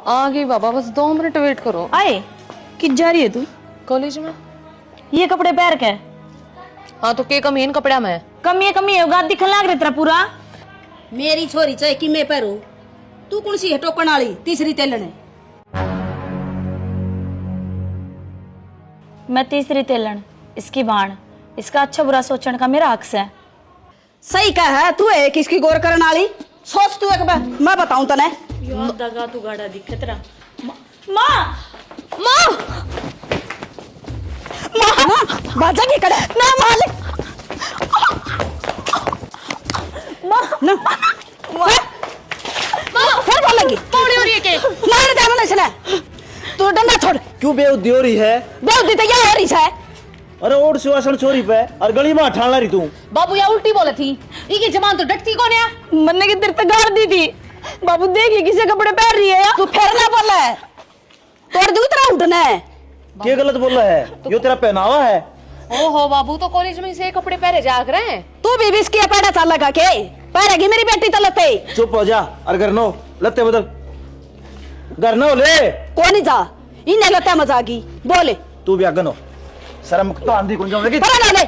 आ गई बाबा, बस 2 minute wait करो। आए कि जा रही है तू कॉलेज में? ये कपड़े पहन के? हाँ तो के कमी इन कपड़ा में? कमी है गाद दिखन लाग रहा तेरा पूरा। मेरी छोरी चाहे कि मैं पहरू, तू कौन सी है टोकन वाली तीसरी तेलने? मैं तीसरी तेलन, इसकी बाण, इसका अच्छा बुरा सोचने का मेरा हक है। सही कह है तू है किसकी गौर करने वाली? सोच तू एक बार, मैं बताऊं तने। यार दगा तू गाड़ा दिखे तेरा। माँ माँ बाजा की करे ना मालिक ना फिर बोल लगी कौड़ी हो रही है के? मार दे मन इसने। तू डंडा छोड़। क्यों बेउद्दी हो रही है? बेउद्दी तो ये हो रही है। अरे ओड सिवासन छोरी पे और गली में ठाण ला रही तू। बाबू या उल्टी बोले थी, इकी जमान तो डटती कौन है? मन्ने की तेरे तक गाड़ दी थी। बाबू देखिए किसे कपड़े पहन रही है। तू फिर ना बोले, तोड़ दूं तेरा उठने। क्या गलत बोल रहा है? यो तेरा पहनावा है। ओहो बाबू, तो कॉलेज में से कपड़े पहने जाग रहे हैं। तू भी इसकी पैड़ा चाल लगा के पहरेगी मेरी बेटी तो लते। चुप हो जा और घर नो लत्ते बदल। घर नो ले कौन जा इन्हें लते मजागी बोले। तू भी आगन हो शर्म तो आंधी कुंजा होगी। पर ना ले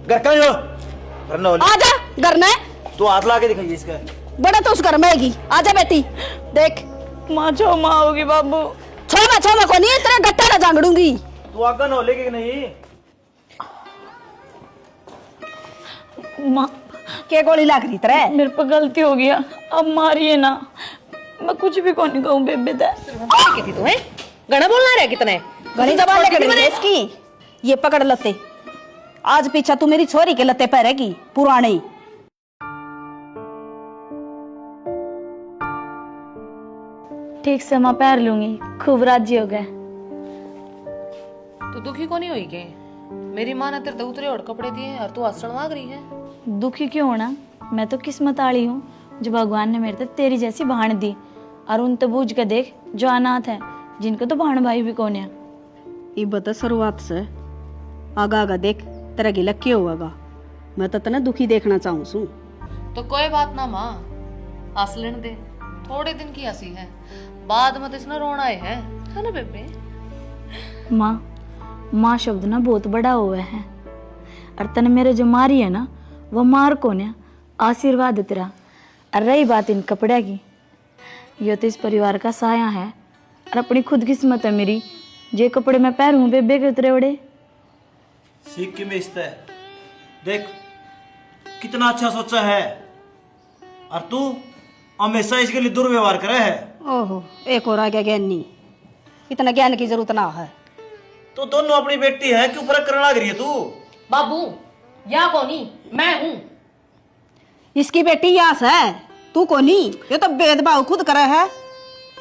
घर का जो घर नो ले। आजा घर में। तू हाथ ला के दिखाइए इसका। बड़ा तो उस घर में आएगी। आजा बेटी देख। माँ छो माँ होगी बाबू। छोमा को नहीं तेरे गट्टा ना जांगड़ूंगी। तू आगन हो लेके नहीं। माँ के गोली लाग रही तेरे? मेरे पर गलती हो गया, अब मारिए ना। मैं कुछ भी कौन नहीं कहूँ बेबे दे। की थी तुम्हें गणा बोलना रहे कितने घनी जबान लेकर गई इसकी। ये पकड़ लते, आज पीछा तू मेरी छोरी के लते पहरेगी पुराने। ठीक से मैं पैर लूंगी, खूब राजी हो गए। तो दुखी को नहीं हुई के? मेरी माँ ने तेरे तो उतरे और कपड़े दिए और तू हंसण मांग रही है। दुखी क्यों होना, मैं तो किस्मत आली हूँ जो भगवान ने मेरे तेरी जैसी भाण दी। और उन तो बूझ के देख जो अनाथ है, जिनको तो भाण भाई भी कौन है। ये बता शुरुआत से आगा आगा देख तेरा गिला क्यों होगा। मैं तो तना दुखी देखना चाहूँ सू। तो कोई बात ना माँ, हंस लेने दे, थोड़े दिन की हंसी है, बाद में तो इसने रोना है ना बेबे? माँ शब्द ना बहुत बड़ा हुआ है। और तने मेरे जो मारी है ना, वो मार कौन है, आशीर्वाद है तेरा। और रही बात इन कपड़े की, ये तो इस परिवार का साया है और अपनी खुद किस्मत है मेरी। जे कपड़े मैं पहनूं बेबे के उतरे बड़े। सीख के बेचता है, देख कितना अच्छा सोचा है। और तू हमेशा इसके लिए दुर्व्यवहार करे है। ओहो एक और आ गया ज्ञान नहीं, इतना ज्ञान की जरूरत ना है। तो दोनों अपनी बेटी है, क्यों फर्क करने लग रही है तू? बाबू या कोनी मैं हूँ। इसकी बेटी यहाँ से है, तू को नहीं। ये तो भेदभाव खुद करे है।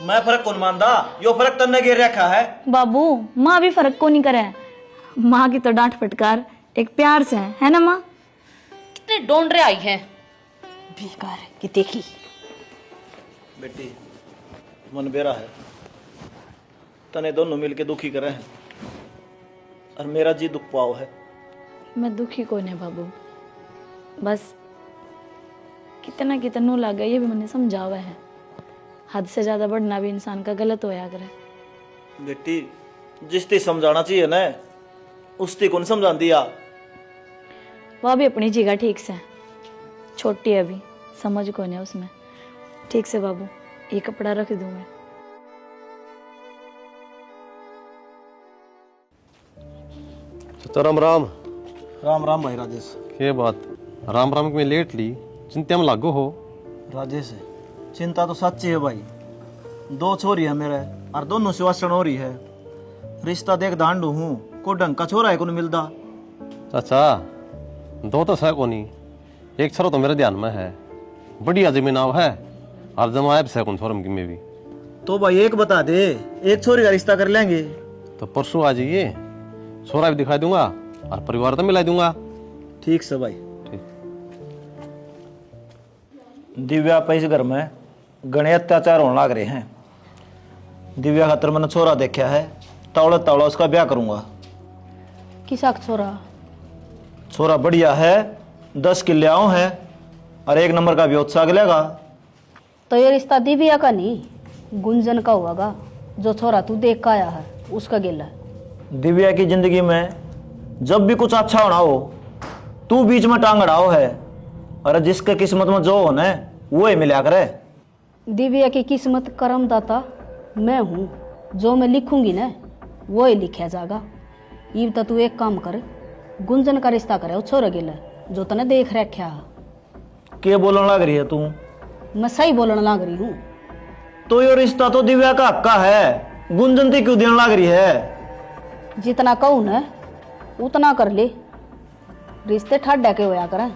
मैं फर्क कौन मानदा? यो फर्क तन्ने गिर रखा है। बाबू माँ भी फर्क को नहीं करे। माँ की तो डांट फटकार एक प्यार से है ना माँ? कितने डोंडरे आई है बेकार कि देखी। बेटी मन बेरा है, तने दोनों मिलके दुखी करे हैं और मेरा जी दुख पाओ है। मैं दुखी कौन है बाबू, बस कितना कितना लगा ये भी मैंने समझावा है। हद से ज्यादा बढ़ना भी इंसान का गलत होया करे। बेटी जिसती समझाना चाहिए ना, उसती कौन समझा दिया। वह भी अपनी जगह ठीक से, छोटी है अभी, समझ कौन है उसमें। ठीक से बाबू, ये कपड़ा रख दूं मैं। तो राम राम। राम राम भाई राजेश। के बात राम राम में लेट ली, चिंता में लागो हो। राजेश चिंता तो सच्ची है भाई। 2 छोरी है मेरे और दोनों सुवासण हो रही है। रिश्ता देख ढांडू हूँ, को ढंग का छोरा है को नहीं मिलता। चाचा 2 तो सह कोनी, एक छोरा तो मेरे ध्यान में है, बढ़िया जमीन आव है और जमायब से कौन छोरम की में भी। तो भाई एक बता दे, एक छोरी का रिश्ता कर लेंगे। तो परसों आ जाइए, छोरा भी दिखा दूंगा और परिवार तो मिला दूंगा। ठीक से भाई। ठीक। दिव्या पे इस घर में घने अत्याचार होने लग रहे हैं। दिव्या खातर मैंने छोरा देखा है, तौड़ा तौड़ा उसका ब्याह करूंगा। किसा छोरा? छोरा बढ़िया है, 10 किल्ले है और 1 नंबर का भी उत्साह लेगा। तो ये रिश्ता दिव्या का नहीं, गुंजन का होगा, जो छोरा तू देख का आया है उसका गिला है। दिव्या की जिंदगी में जब भी कुछ अच्छा होना हो तू बीच में टांग अड़ाओ है। अरे जिसके किस्मत में जो होना है वो ही मिला करे। दिव्या की किस्मत कर्मदाता मैं हूँ, जो मैं लिखूंगी ना वो ही लिखा जाएगा। इब तो तू एक काम कर, गुंजन का रिश्ता करे वो छोरा गिला जो तने देख रखा है। के बोलने लग रही है तू? मैं सही बोलने लग रही हूँ। तो ये रिश्ता तो दिव्या का हक्का है, गुंजन ती क्यों देने लग रही है? जितना कहूँ ना उतना कर ले, रिश्ते ठाडा के होया करें।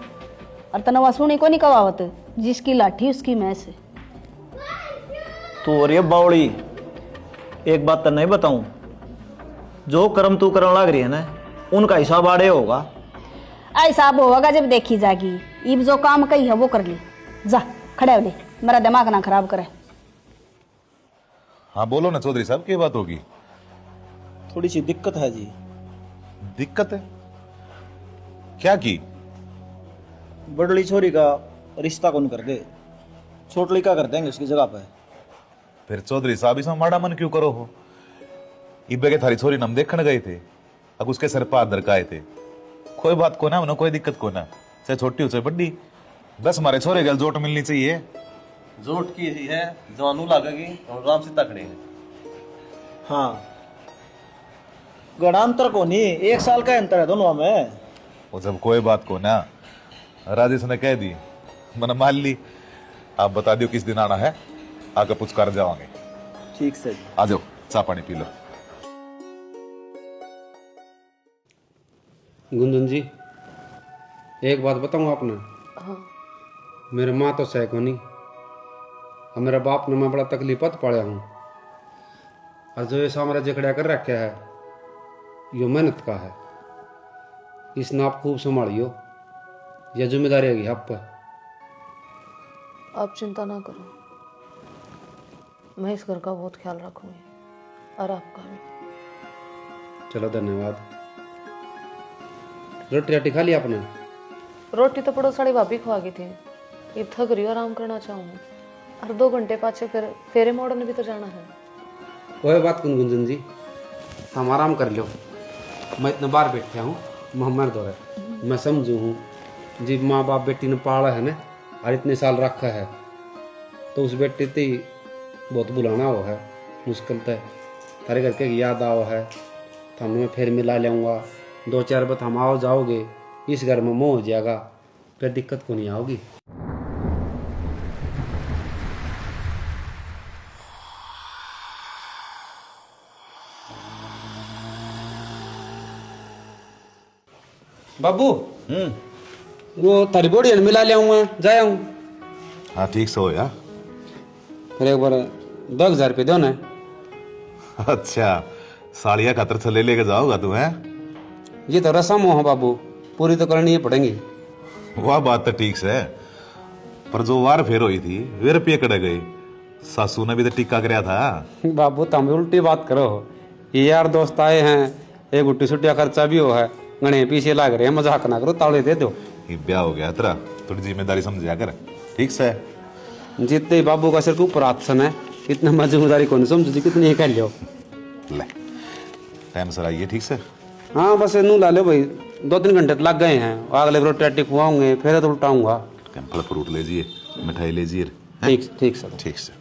और तनवा सुनी को नहीं कवावत, जिसकी लाठी उसकी मैस है। तो और ये बावड़ी, एक बात तो नहीं बताऊं, जो कर्म तू करने लग रही है ना उनका हिसाब आड़े होगा। ऐसा अब होगा जब देखी जागी। इब जो काम कही है वो कर ले, जा खड़े हो ले, मेरा दिमाग ना खराब करे। हाँ बोलो ना चौधरी साहब, क्या बात होगी? थोड़ी सी दिक्कत है जी। दिक्कत है? क्या की? बड़ली छोरी का रिश्ता कौन कर दे, छोटली का कर देंगे उसकी जगह पे। फिर चौधरी साहब इसमें माड़ा मन क्यों करो हो? इब्बे के थारी छोरी नम देखने गए थे, अब उसके सर पर हाथ धरकाए थे। कोई बात को ना, उन्हें कोई दिक्कत को ना, चाहे छोटी हो चाहे बड़ी, बस हमारे छोरे गल जोट मिलनी चाहिए। जोट की ही है, जानू लगेगी और आराम से तकड़े हैं। हाँ गणांतर को नहीं, 1 साल का अंतर है दोनों में। वो जब कोई बात को ना, राजेश ने कह दी, मैंने मान ली। आप बता दियो किस दिन आना है, आकर पुचकार जाओगे। ठीक से। आ जाओ चाय पानी पी लो। गुंजन जी, एक बात बताऊं आपने? हाँ। मेरे माँ तो सह को नहीं, और मेरा बाप ने मैं बड़ा तकलीफत पड़ा हूँ। और जो ये साम्राज्य खड़ा कर रखा है यो मेहनत का है, इसने आप खूब संभालियो, यह जिम्मेदारी होगी आप पर। आप चिंता ना करो, मैं इस घर का बहुत ख्याल रखूंगी और आपका भी। चलो धन्यवाद। रोटी राटी खा ली आपने? रोटी तो पड़ोसाड़ी भाभी खवा गई थी, ये थक रही हो, आराम करना चाहूँ और 2 घंटे पाछे फिर फेरे मोड़ने भी तो जाना है। कोई बात कौन गुंजन जी, हम आराम कर लो। मैं इतना बार बैठा हूँ, मोहम्मद दौरे मैं समझू हूँ, जी माँ बाप बेटी ने पाला है ना और इतने साल रखा है, तो उस बेटी ते बहुत बुलाना हो है, मुश्किल तय तारे करके याद आओ है, तो मैं फिर मिला लेऊँगा। 2-4 बार हम आओ जाओगे, इस घर में मोह हो जाएगा, फिर दिक्कत को नहीं आओगी। बाबू वो तारी बोड़ी मिला ले आऊँ, जाए आऊँ। हाँ ठीक से हो यार। फिर एक बार 10,000 रुपये दो ना। अच्छा साड़िया खातर से ले लेके जाओगा तू? है ये तो रस्म हो बाबू, पूरी तो करनी ही पड़ेंगी। वह बात तो ठीक है, पर जो वार फेर हुई थी वे रुपये कड़े गई। सासू ने भी तो टिक्का कराया था। बाबू तुम उल्टी बात करो, ये यार दोस्त आए हैं, एक गुट्टी सुटिया खर्चा भी हो है, गणे पीछे लाग रहे हैं, मजाक ना करो, ताले दे दो। ये ब्याह हो गया तेरा, थोड़ी जिम्मेदारी समझा कर। ठीक से जितने बाबू का सिर के ऊपर आसन है, इतना मैं जिम्मेदारी को नहीं समझती, कितनी ही कर लियो। ले टाइम सर आइए। ठीक से हाँ बस नू ला लो भाई, 2-3 घंटे तो लग गए हैं, अगले रोटी राटी खुआऊंगे, फिर तो उल्टाऊंगा। फल फ्रूट लीजिए, मिठाई लीजिए। ठीक ठीक सर। ठीक से।